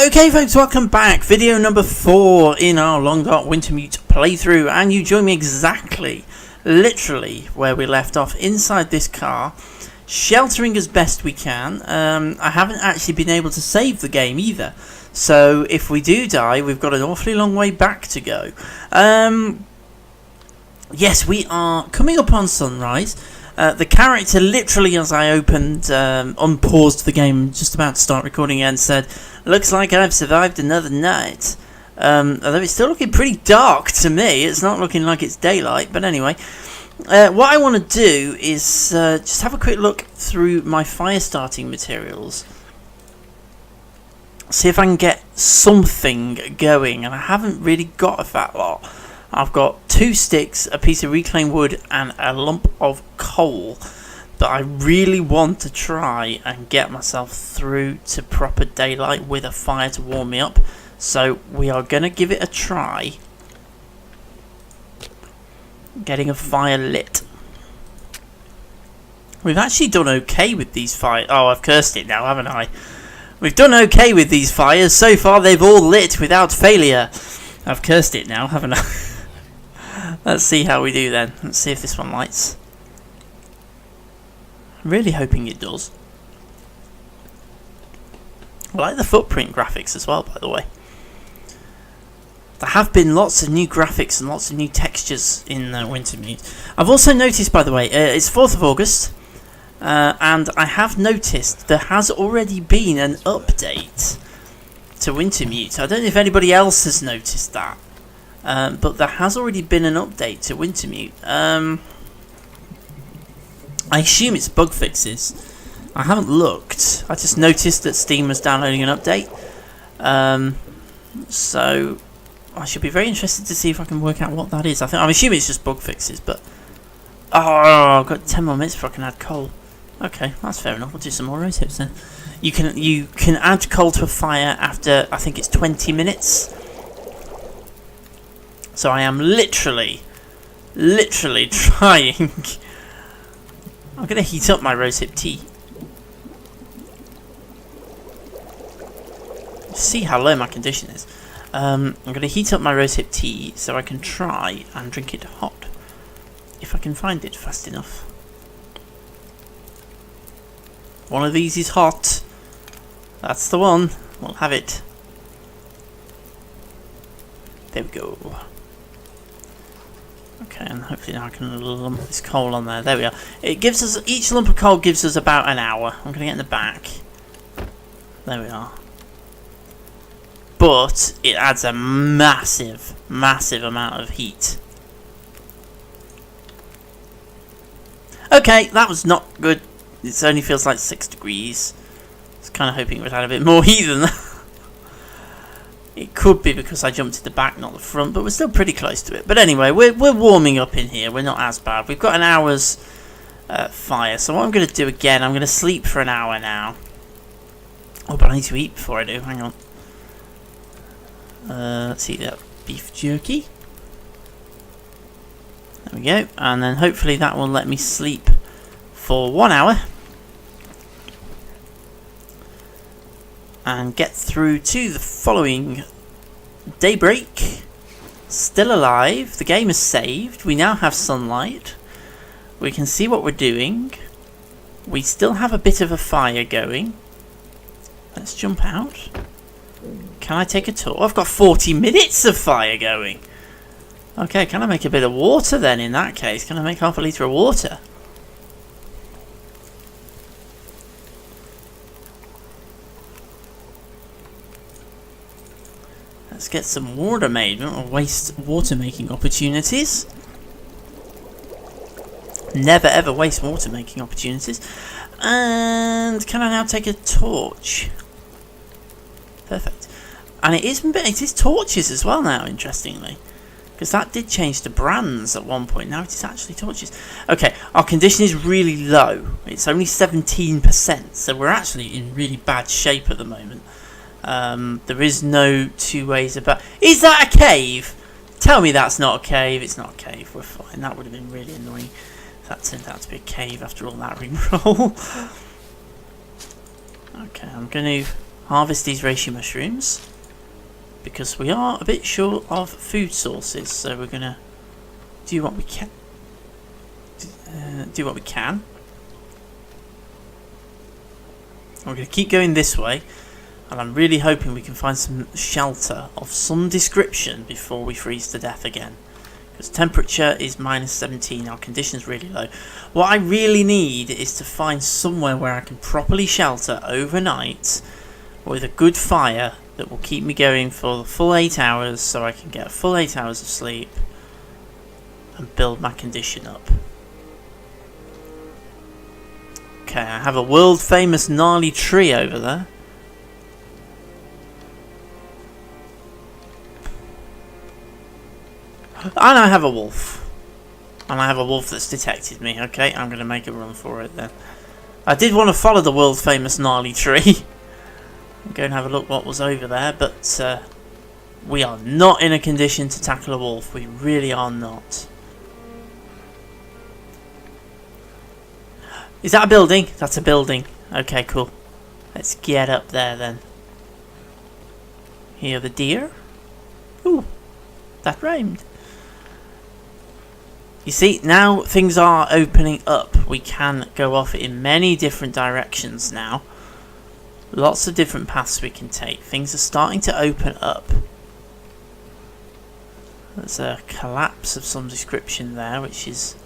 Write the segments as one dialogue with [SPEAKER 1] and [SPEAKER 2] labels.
[SPEAKER 1] Okay folks, welcome back. Video number 4 in our Long Dark Wintermute playthrough, and you join me exactly, literally, where we left off, inside this car, sheltering as best we can. I haven't actually been able to save the game either, so if we do die, we've got an awfully long way back to go. Yes, we are coming up on sunrise. The character, literally as I opened, unpaused the game, just about to start recording again, said, "Looks like I've survived another night." Although it's still looking pretty dark to me. It's not looking like it's daylight, but anyway. What I want to do is just have a quick look through my fire starting materials. See if I can get something going, and I haven't really got a fat lot. I've got 2 sticks, a piece of reclaimed wood, and a lump of coal. But I really want to try and get myself through to proper daylight with a fire to warm me up. So we are going to give it a try. Getting a fire lit. We've actually done okay with these fires. Oh, I've cursed it now, haven't I? We've done okay with these fires. So far they've all lit without failure. I've cursed it now, haven't I? Let's see how we do then. Let's see if this one lights. I'm really hoping it does. I like the footprint graphics as well, by the way. There have been lots of new graphics and lots of new textures in Wintermute. I've also noticed, by the way, it's 4th of August, and I have noticed there has already been an update to Wintermute. I don't know if anybody else has noticed that. But there has already been an update to Wintermute. I assume it's bug fixes. I haven't looked. I just noticed that Steam was downloading an update. So I should be very interested to see if I can work out what that is. I'm assuming it's just bug fixes, but I've got 10 more minutes before I can add coal. Okay, that's fair enough. We'll do some more rose hips then. You can add coal to a fire after, I think it's 20 minutes. So I am literally trying. I'm going to heat up my rosehip tea. See how low my condition is. I'm going to heat up my rosehip tea so I can try and drink it hot. If I can find it fast enough. One of these is hot. That's the one. We'll have it. There we go. Okay, and hopefully now I can lump this coal on there. There we are. It gives us, each lump of coal gives us about an hour. I'm going to get in the back. There we are. But it adds a massive amount of heat. Okay, that was not good. It only feels like 6 degrees. I was kind of hoping it would add a bit more heat than that. It could be because I jumped to the back, not the front, but we're still pretty close to it. But anyway, we're warming up in here. We're not as bad. We've got an hour's fire. So what I'm going to do again, I'm going to sleep for an hour now. Oh, but I need to eat before I do. Hang on. Let's eat that beef jerky. There we go. And then hopefully that will let me sleep for 1 hour. And get through to the following daybreak. Still alive. The game is saved. We now have sunlight. We can see what we're doing. We still have a bit of a fire going. Let's jump out. Can I take a tour? I've got 40 minutes of fire going. Okay, can I make a bit of water then in that case? Can I make half a litre of water? Let's get some water made. We don't want to waste water making opportunities. Never ever waste water making opportunities. And can I now take a torch? Perfect. And it is torches as well now, interestingly. Because that did change to brands at one point. Now it is actually torches. Okay, our condition is really low. It's only 17%. So we're actually in really bad shape at the moment. There is no 2 ways about. Is that a cave? Tell me that's not a cave. It's not a cave. We're fine. That would have been really annoying if that turned out to be a cave after all that rigroll. Okay, I'm going to harvest these reishi mushrooms, because we are a bit short of food sources, so we're going to do what we can. We're going to keep going this way, and I'm really hoping we can find some shelter of some description before we freeze to death again. Because temperature is -17, our condition's really low. What I really need is to find somewhere where I can properly shelter overnight with a good fire that will keep me going for the full 8 hours, so I can get a full 8 hours of sleep and build my condition up. Okay, I have a world famous gnarly tree over there. And I have a wolf. And I have a wolf that's detected me. Okay, I'm going to make a run for it then. I did want to follow the world famous gnarly tree. Go and have a look what was over there, but we are not in a condition to tackle a wolf. We really are not. Is that a building? That's a building. Okay, cool. Let's get up there then. Hear the deer? Ooh, that rhymed. You see, now things are opening up. We can go off in many different directions now. Lots of different paths we can take. Things are starting to open up. There's a collapse of some description there, which is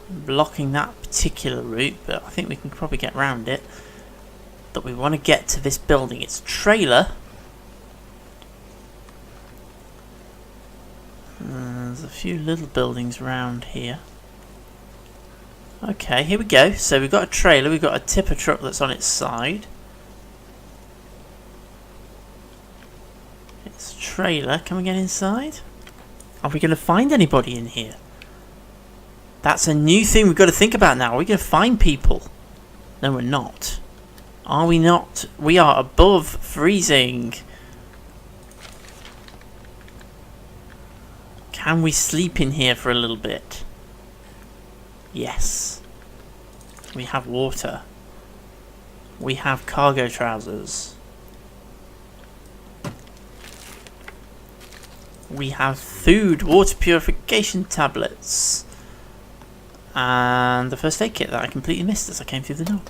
[SPEAKER 1] blocking that particular route, but I think we can probably get around it. But we want to get to this building. It's a trailer. There's a few little buildings around here. Okay, here we go. So we've got a trailer, we've got a tipper truck that's on its side. It's a trailer. Can we get inside? Are we going to find anybody in here? That's a new thing we've got to think about now. Are we going to find people? No, we're not. Are we not? We are above freezing. Can we sleep in here for a little bit? Yes. We have water. We have cargo trousers. We have food, water purification tablets. And the first aid kit that I completely missed as I came through the door.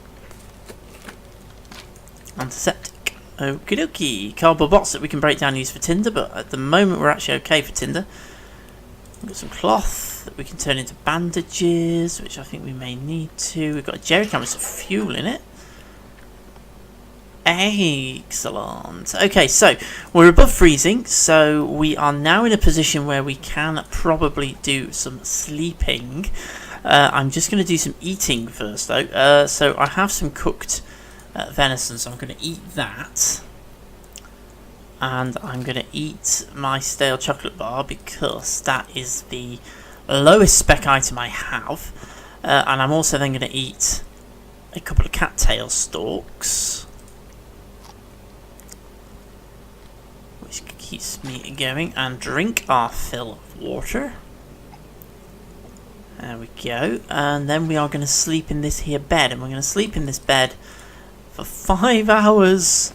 [SPEAKER 1] Antiseptic. Okie dokie. Cardboard box that we can break down and use for tinder, but at the moment we're actually okay for tinder. We've got some cloth that we can turn into bandages, which I think we may need to. We've got a jerry can with some fuel in it. Excellent. Okay, so we're above freezing, so we are now in a position where we can probably do some sleeping. I'm just going to do some eating first, though. So I have some cooked venison, so I'm going to eat that. And I'm going to eat my stale chocolate bar because that is the lowest spec item I have. And I'm also then going to eat a couple of cattail stalks, which keeps me going, and drink our fill of water. There we go. And then we are going to sleep in this here bed, and we're going to sleep in this bed for 5 hours.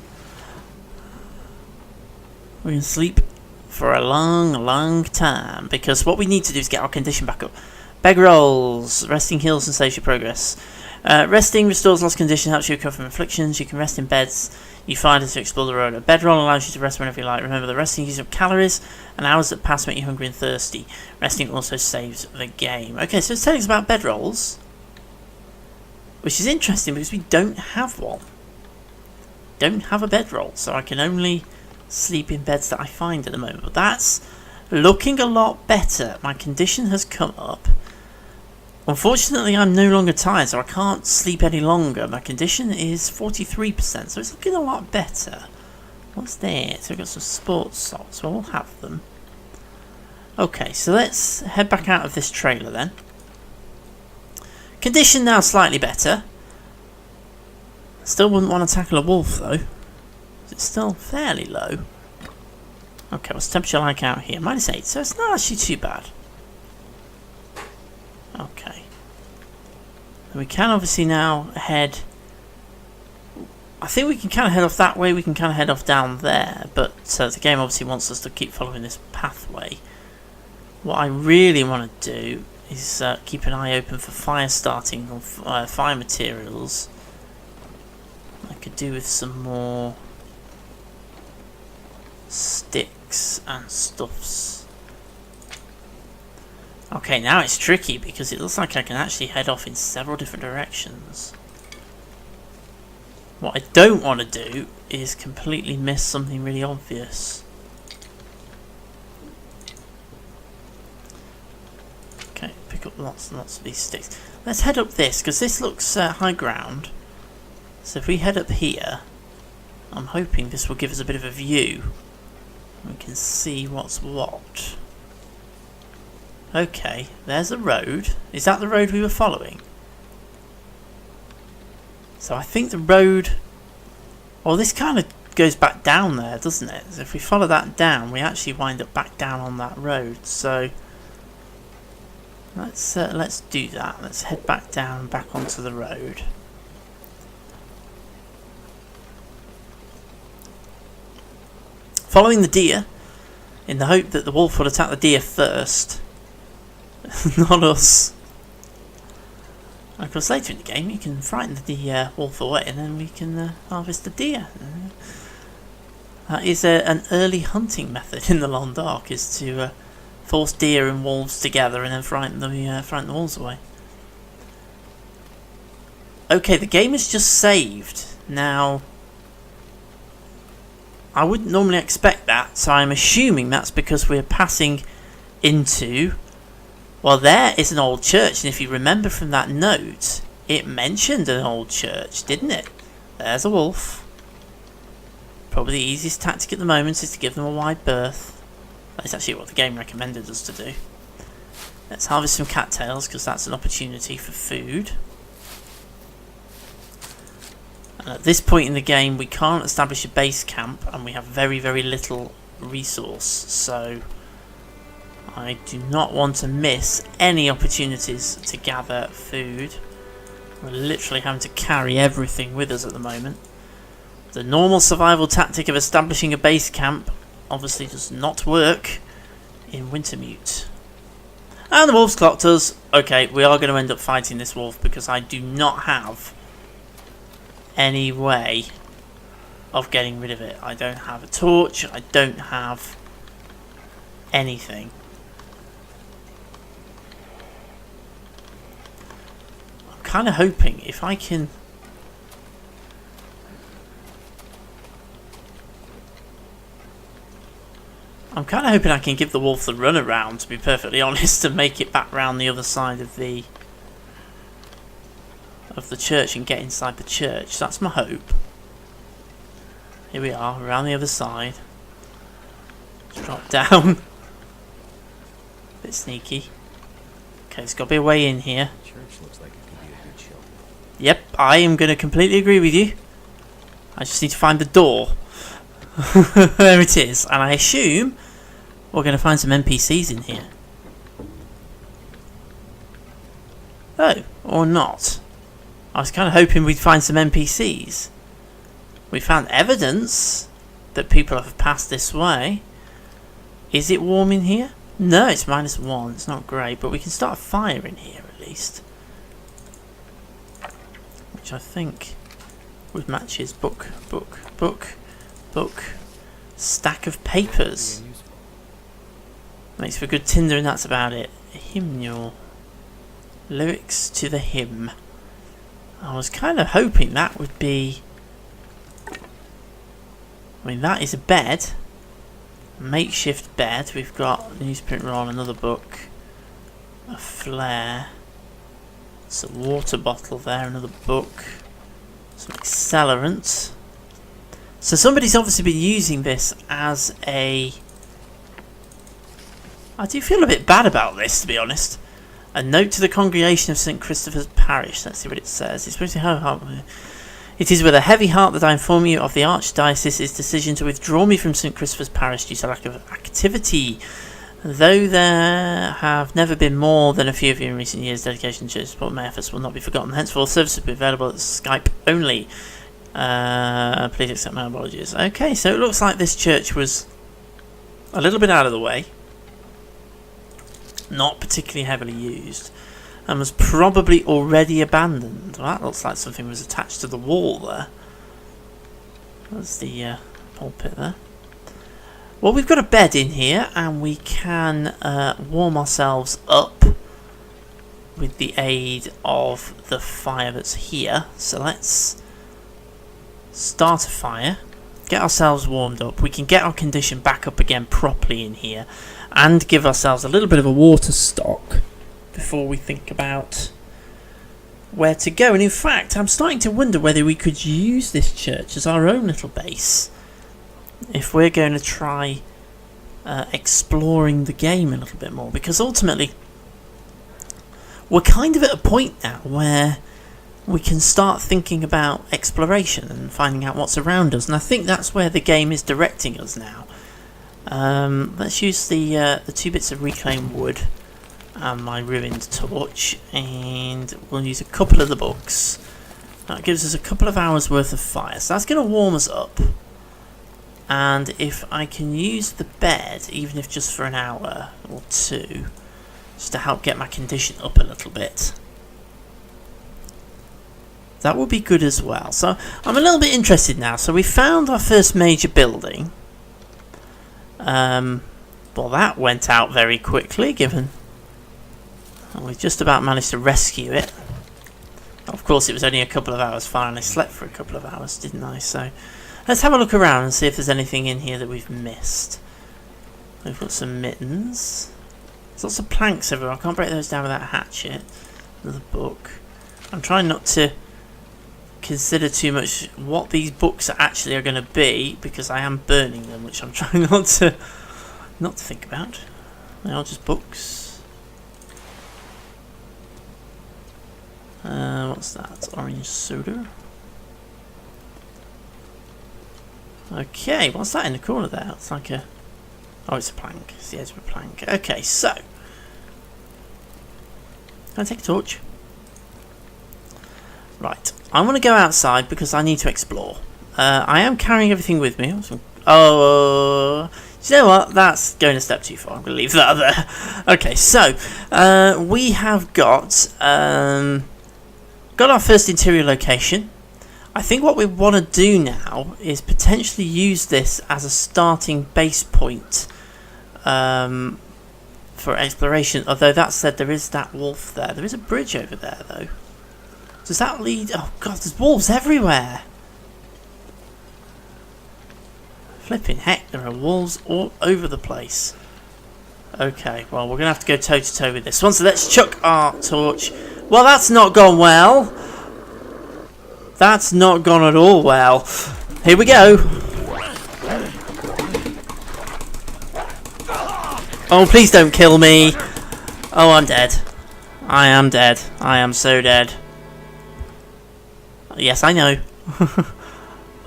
[SPEAKER 1] We're going to sleep for a long time, because what we need to do is get our condition back up. Beg rolls. Resting heals and saves your progress. Resting restores lost condition, helps you recover from afflictions. You can rest in beds you find as you explore the road. A bedroll allows you to rest whenever you like. Remember, the resting uses up calories, and hours that pass make you hungry and thirsty. Resting also saves the game. Okay, so it's telling us about bedrolls, which is interesting because we don't have one. Don't have a bedroll, so I can only sleep in beds that I find at the moment. But that's looking a lot better. My condition has come up. Unfortunately, I'm no longer tired, so I can't sleep any longer. My condition is 43%, so it's looking a lot better. What's there? So we've got some sports salts, so we'll have them. Okay, so let's head back out of this trailer then. Condition now slightly better. Still wouldn't want to tackle a wolf though. It's still fairly low. Okay, what's the temperature like out here? -8, so it's not actually too bad. Okay. And we can obviously now head... I think we can kind of head off that way, we can kind of head off down there, but the game obviously wants us to keep following this pathway. What I really want to do is keep an eye open for fire starting or fire materials. I could do with some more sticks and stuffs. Okay, now it's tricky because it looks like I can actually head off in several different directions. What I don't want to do is completely miss something really obvious. Okay, pick up lots and lots of these sticks. Let's head up this, because this looks high ground. So if we head up here, I'm hoping this will give us a bit of a view. We can see what's what. Okay, there's a road. Is that the road we were following? So I think the road... Well, this kind of goes back down there, doesn't it? So if we follow that down, we actually wind up back down on that road. So let's do that. Let's head back down, back onto the road. Following the deer, in the hope that the wolf would attack the deer first. Not us. Of course, later in the game you can frighten the wolf away and then we can harvest the deer. That is an early hunting method in the Long Dark, is to force deer and wolves together and then frighten the wolves away. Okay, the game is just saved. Now, I wouldn't normally expect that, so I'm assuming that's because we're passing into... Well, there is an old church, and if you remember from that note, it mentioned an old church, didn't it? There's a wolf. Probably the easiest tactic at the moment is to give them a wide berth. That's actually what the game recommended us to do. Let's harvest some cattails, because that's an opportunity for food. And at this point in the game, we can't establish a base camp, and we have very, very little resource, so... I do not want to miss any opportunities to gather food. We're literally having to carry everything with us at the moment. The normal survival tactic of establishing a base camp obviously does not work in Wintermute. And the wolf's clocked us. Okay, we are going to end up fighting this wolf because I do not have any way of getting rid of it. I don't have a torch. I don't have anything. Kind of hoping if I can I'm kind of hoping I can give the wolf the run around, to be perfectly honest, and make it back round the other side of the church and get inside the church. That's my hope. Here we are, around the other side. Let's drop down. Bit sneaky. Okay, there's got to be a way in here.
[SPEAKER 2] Church looks like it could be a good shelter.
[SPEAKER 1] Yep, I am going to completely agree with you. I just need to find the door. There it is. And I assume we're going to find some NPCs in here. Oh, or not. I was kind of hoping we'd find some NPCs. We found evidence that people have passed this way. Is it warm in here? No, it's -1. It's not great, but we can start a fire in here at least. Which I think would match his book. Stack of papers. Makes for good tinder, and that's about it. A hymnal. Lyrics to the hymn. I was kind of hoping that would be... I mean, that is a bed. Makeshift bed. We've got a newsprint roll, another book, a flare. It's a water bottle there, another book, some accelerant. So somebody's obviously been using this as a... I do feel a bit bad about this, to be honest. A note to the congregation of St. Christopher's Parish. Let's see what it says. It's supposed to have... It is with a heavy heart that I inform you of the Archdiocese's decision to withdraw me from St. Christopher's Parish due to lack of activity. Though there have never been more than a few of you in recent years, dedication to support my efforts will not be forgotten. Henceforth, service will be available at Skype only. Please accept my apologies. Okay, so it looks like this church was a little bit out of the way, not particularly heavily used, and was probably already abandoned. Well, that looks like something was attached to the wall there. That's the pulpit there. Well, we've got a bed in here, and we can warm ourselves up with the aid of the fire that's here. So let's start a fire, get ourselves warmed up. We can get our condition back up again properly in here, and give ourselves a little bit of a water stock before we think about where to go. And in fact, I'm starting to wonder whether we could use this church as our own little base if we're going to try exploring the game a little bit more, because ultimately we're kind of at a point now where we can start thinking about exploration and finding out what's around us, and I think that's where the game is directing us now. Let's use the 2 bits of reclaimed wood and my ruined torch, and we'll use a couple of the books. That gives us a couple of hours worth of fire, so that's going to warm us up. And if I can use the bed, even if just for an hour or two, just to help get my condition up a little bit, that would be good as well. So I'm a little bit interested now. So we found our first major building. Well, that went out very quickly, given we just about managed to rescue it. Of course, it was only a couple of hours fire, and I slept for a couple of hours, didn't I? So let's have a look around and see if there's anything in here that we've missed. We've got some mittens. There's lots of planks everywhere. I can't break those down without a hatchet. Another book. I'm trying not to consider too much what these books actually are going to be, because I am burning them, which I'm trying not to think about. They are just books. What's that? Orange soda. Okay, what's that in the corner there? It's like a... Oh, it's a plank. It's the edge of a plank. Okay, so... Can I take a torch? Right. I want to go outside because I need to explore. I am carrying everything with me. Oh... Do you know what? That's going a step too far. I'm going to leave that there. Okay, so... we have got our first interior location. I think what we want to do now is potentially use this as a starting base point for exploration. Although that said, there is that wolf there. There is a bridge over there, though. Does that lead... Oh, God, there's wolves everywhere. Flipping heck, there are wolves all over the place. Okay, well, we're going to have to go toe-to-toe with this one. So let's chuck our torch. Well, that's not gone well. That's not gone at all well. Here we go. Oh, please don't kill me. Oh, I'm dead. I am dead. I am so dead. Yes, I know.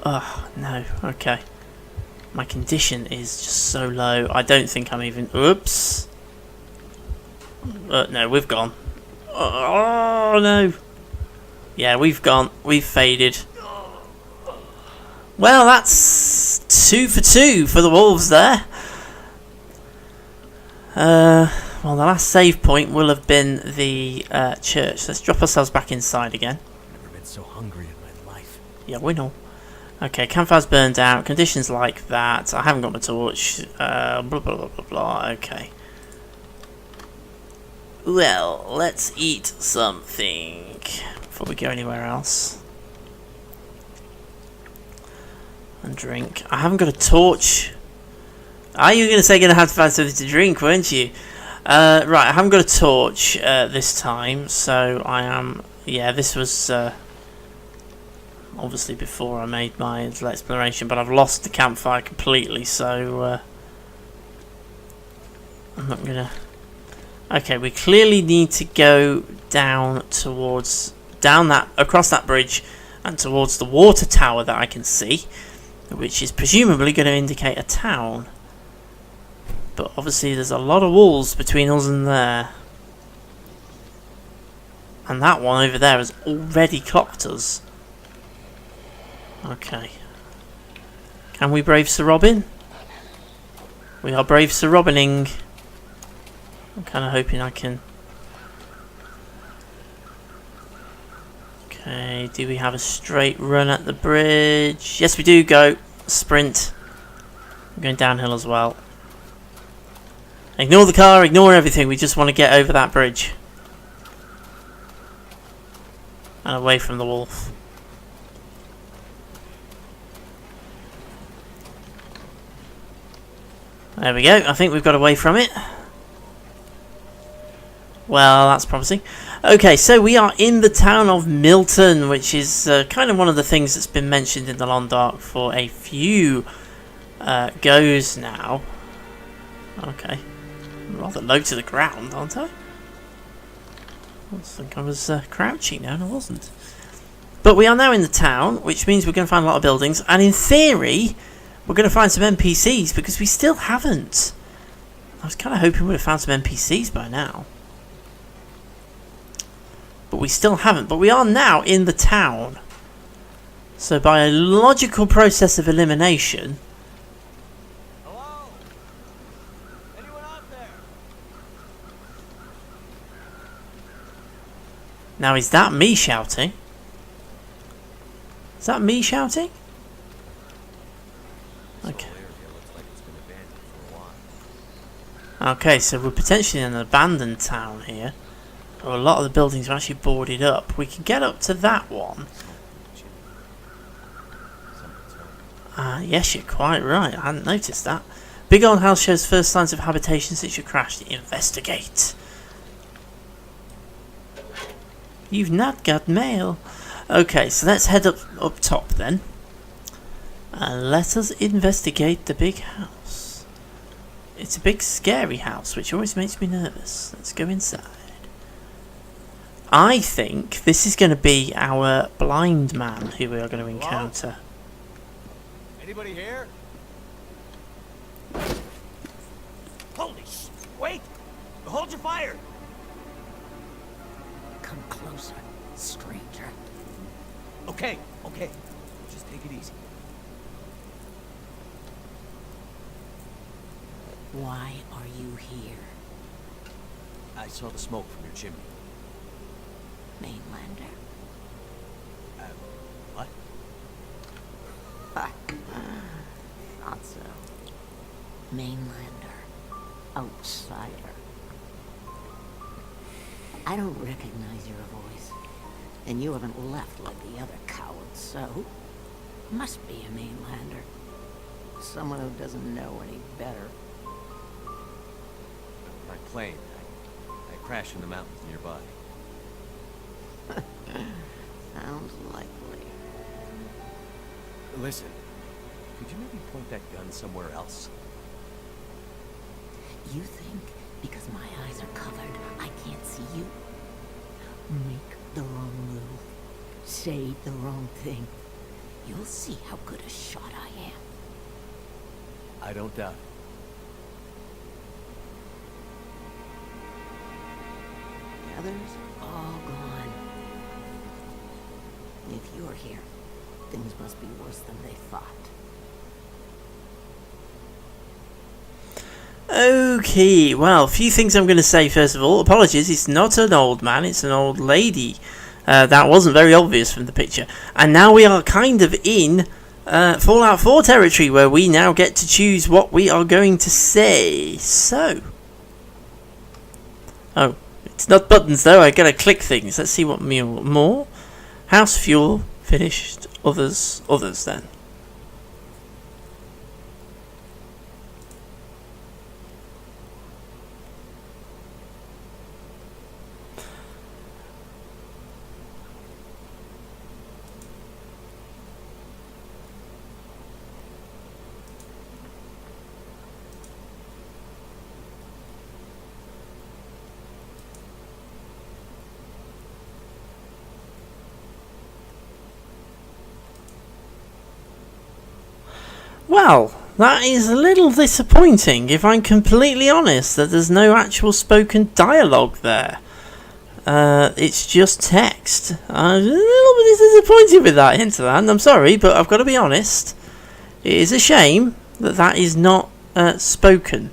[SPEAKER 1] Oh, no. Okay. My condition is just so low. I don't think I'm even... Oops. No, we've gone. Oh, no. Yeah, we've gone. We've faded. Well, that's 2 for 2 for the wolves there. Well, the last save point will have been the church. Let's drop ourselves back inside again.
[SPEAKER 2] I've never been so hungry in my life.
[SPEAKER 1] Yeah, we know. Okay, campfire's burned out. Conditions like that. I haven't got my torch. Blah, blah, blah, blah, blah. Okay. Well, let's eat something before we go anywhere else. And drink. I haven't got a torch. Are you going to say you're going to have to find something to drink, weren't you? Right, I haven't got a torch this time, so I am... Yeah, this was obviously before I made my little exploration, but I've lost the campfire completely, so I'm not going to... Okay, we clearly need to go down towards... across that bridge and towards the water tower that I can see, which is presumably going to indicate a town. But obviously there's a lot of walls between us and there. And that one over there has already clocked us. Okay. Can we brave Sir Robin? We are brave Sir Robining. I'm kind of hoping I can... Okay, do we have a straight run at the bridge? Yes, we do. Go. Sprint. I'm going downhill as well. Ignore the car, ignore everything. We just want to get over that bridge. And away from the wolf. There we go. I think we've got away from it. Well, that's promising. Okay, so we are in the town of Milton, which is kind of one of the things that's been mentioned in the Long Dark for a few goes now. Okay. I'm rather low to the ground, aren't I? I think I was crouching now, and I wasn't. But we are now in the town, which means we're going to find a lot of buildings, and in theory, we're going to find some NPCs, because we still haven't. I was kind of hoping we would have found some NPCs by now. But we still haven't. But we are now in the town. So by a logical process of elimination...
[SPEAKER 2] Hello? Anyone out there?
[SPEAKER 1] Now, is that me shouting? Is that me shouting? Okay. Okay, so we're potentially in an abandoned town here. A lot of the buildings are actually boarded up. We can get up to that one. Yes, you're quite right. I hadn't noticed that. Big old house shows first signs of habitation since you crashed. Investigate. You've not got mail. Okay, so let's head up top then. And let us investigate the big house. It's a big scary house, which always makes me nervous. Let's go inside. I think this is going to be our blind man who we are going to encounter.
[SPEAKER 2] Anybody here? Holy sh! Wait! Hold your fire!
[SPEAKER 3] Come closer, stranger.
[SPEAKER 2] Okay, okay. Just take it easy.
[SPEAKER 3] Why are you here?
[SPEAKER 2] I saw the smoke from your chimney.
[SPEAKER 3] Mainlander.
[SPEAKER 2] What?
[SPEAKER 3] Not so. Mainlander. Outsider. I don't recognize your voice. And you haven't left like the other cowards, so... Must be a Mainlander. Someone who doesn't know any better.
[SPEAKER 2] My plane. I crashed in the mountains nearby.
[SPEAKER 3] Sounds likely.
[SPEAKER 2] Listen, could you maybe point that gun somewhere else?
[SPEAKER 3] You think because my eyes are covered, I can't see you? Make the wrong move. Say the wrong thing. You'll see how good a shot I am.
[SPEAKER 2] I don't doubt it.
[SPEAKER 3] The others, all gone. If you're here, things must be worse than they thought.
[SPEAKER 1] Okay, well, a few things I'm going to say first of all. Apologies, it's not an old man, it's an old lady. That wasn't very obvious from the picture. And now we are kind of in Fallout 4 territory, where we now get to choose what we are going to say. So. Oh, it's not buttons though, I gotta click things. Let's see what more. House fuel, finished, others then. Well, that is a little disappointing, if I'm completely honest, that there's no actual spoken dialogue there. It's just text. I'm a little bit disappointed with that, Hinterland. I'm sorry, but I've got to be honest. It is a shame that is not spoken.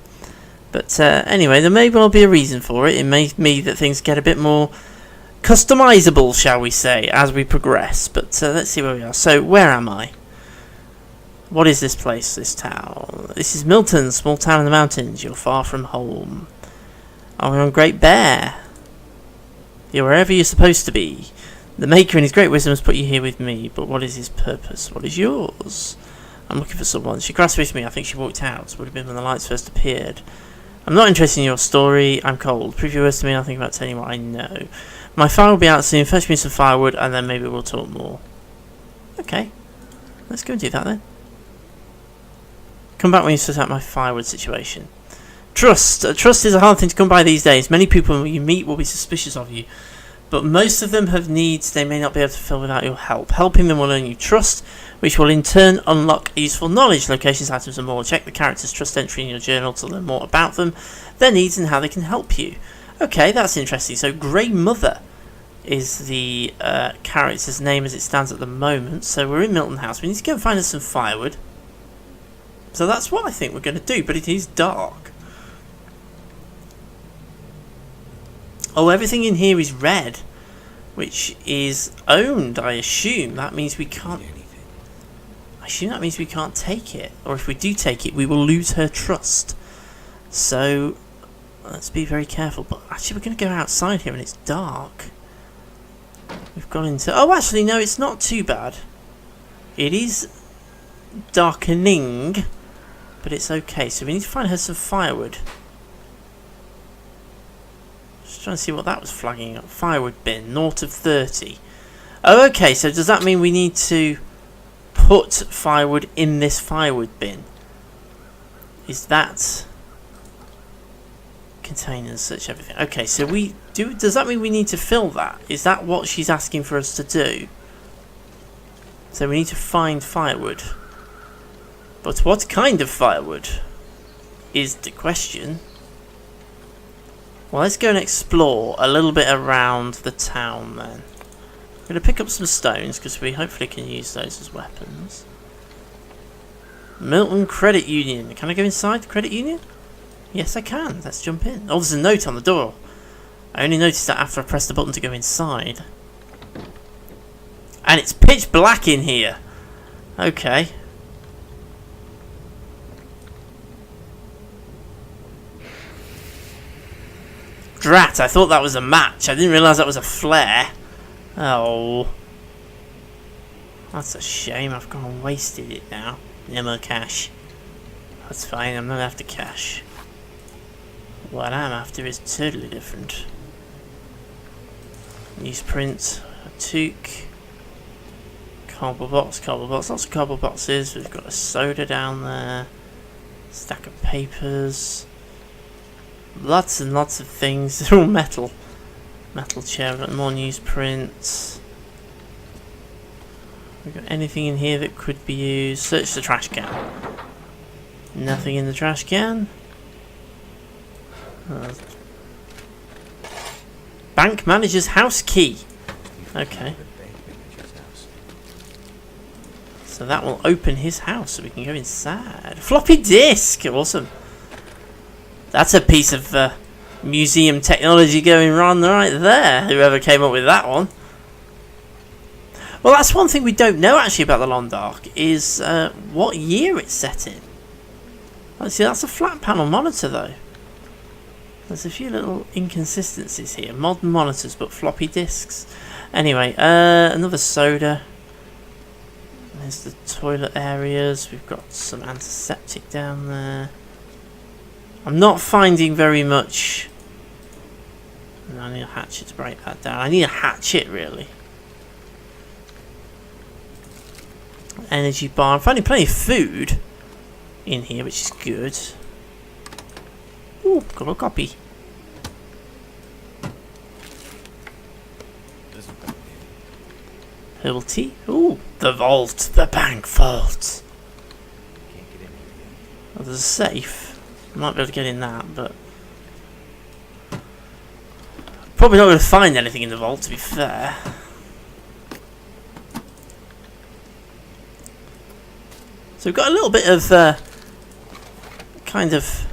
[SPEAKER 1] But anyway, there may well be a reason for it. It may be that things get a bit more customizable, shall we say, as we progress. But let's see where we are. So, where am I? What is this place, this town? This is Milton, small town in the mountains. You're far from home. Are we on Great Bear? You're wherever you're supposed to be. The Maker in his great wisdom has put you here with me. But what is his purpose? What is yours? I'm looking for someone. She grasped with me. I think she walked out. Would have been when the lights first appeared. I'm not interested in your story. I'm cold. Prove your words to me and I'll think about telling you what I know. My fire will be out soon. Fetch me some firewood and then maybe we'll talk more. Okay. Let's go and do that then. Come back when you sort out my firewood situation. Trust. Trust is a hard thing to come by these days. Many people you meet will be suspicious of you. But most of them have needs they may not be able to fulfill without your help. Helping them will earn you trust, which will in turn unlock useful knowledge, locations, items and more. Check the character's trust entry in your journal to learn more about them, their needs and how they can help you. Okay, that's interesting. So Grey Mother is the character's name as it stands at the moment. So we're in Milton House. We need to go and find us some firewood. So that's what I think we're going to do, but it is dark. Oh, everything in here is red, which is owned, I assume. That means we can't... I assume that means we can't take it. Or if we do take it, we will lose her trust. So, let's be very careful. But actually, we're going to go outside here and it's dark. We've gone into... Oh, actually, no, it's not too bad. It is darkening, but it's okay. So we need to find her some firewood. Just trying to see what that was flagging up. Firewood bin, naught of 30. Oh, okay, so does that mean we need to put firewood in this firewood bin? Is that containers, such everything? Okay, so we do. Does that mean we need to fill that? Is that what she's asking for us to do? So we need to find firewood. But what kind of firewood is the question. Well, let's go and explore a little bit around the town then. I'm going to pick up some stones because we hopefully can use those as weapons. Milton Credit Union. Can I go inside the credit union? Yes, I can. Let's jump in. Oh, there's a note on the door. I only noticed that after I pressed the button to go inside. And it's pitch black in here. Okay. Drat, I thought that was a match. I didn't realise that was a flare. Oh. That's a shame. I've gone and wasted it now. No more cash. That's fine. I'm not after cash. What I'm after is totally different. Newsprint. A toque. Cardboard box. Lots of cardboard boxes. We've got a soda down there. Stack of papers. Lots and lots of things. They're all metal. Metal chair. We've got more newsprint. We've got anything in here that could be used. Search the trash can. Nothing in the trash can. Bank manager's house key. Okay. So that will open his house so we can go inside. Floppy disk! Awesome. That's a piece of museum technology going on right there. Whoever came up with that one. Well, that's one thing we don't know actually about the Long Dark is what year it's set in. Let's see, that's a flat panel monitor though. There's a few little inconsistencies here. Modern monitors, but floppy disks. Anyway, another soda. There's the toilet areas. We've got some antiseptic down there. I'm not finding very much. I need a hatchet to break that down. I need a hatchet, really. Energy bar. I'm finding plenty of food in here, which is good. Ooh, got a copy. Herbal tea. Ooh, the vault. The bank vault. Oh, there's a safe. I might be able to get in that, but Probably not going to find anything in the vault, to be fair. So we've got a little bit of kind of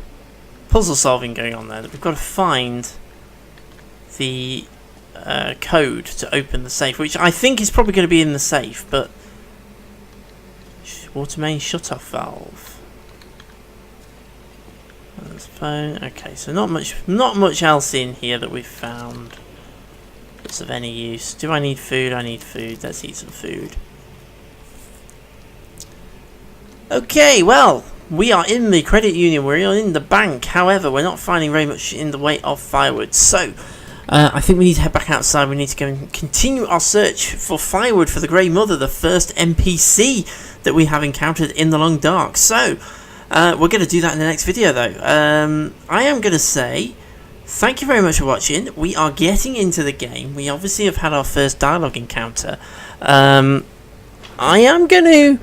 [SPEAKER 1] puzzle solving going on there. That we've got to find the code to open the safe, which I think is probably going to be in the safe, but water main shut-off valve. That's phone. Okay, so not much else in here that we've found that's of any use. Do I need food? I need food. Let's eat some food. Okay, well, we are in the credit union. We're in the bank. However, we're not finding very much in the way of firewood. So, I think we need to head back outside. We need to go and continue our search for firewood for the Grey Mother, the first NPC that we have encountered in the Long Dark. So, we're going to do that in the next video, though. I am going to say thank you very much for watching. We are getting into the game. We obviously have had our first dialogue encounter. I am going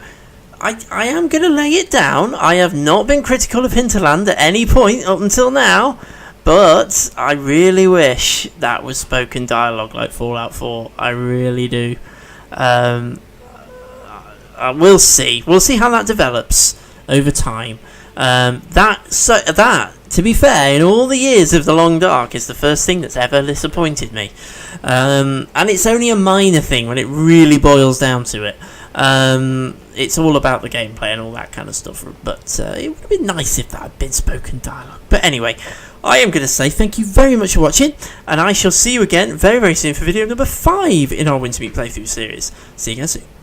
[SPEAKER 1] to lay it down. I have not been critical of Hinterland at any point up until now, but I really wish that was spoken dialogue like Fallout 4. I really do. We'll see. We'll see how that develops over time. That, to be fair, in all the years of the Long Dark, is the first thing that's ever disappointed me. And it's only a minor thing when it really boils down to it. It's all about the gameplay and all that kind of stuff, but it would have been nice if that had been spoken dialogue. But anyway, I am going to say thank you very much for watching, and I shall see you again very, very soon for video number 5 in our Wintermute playthrough series. See you again soon.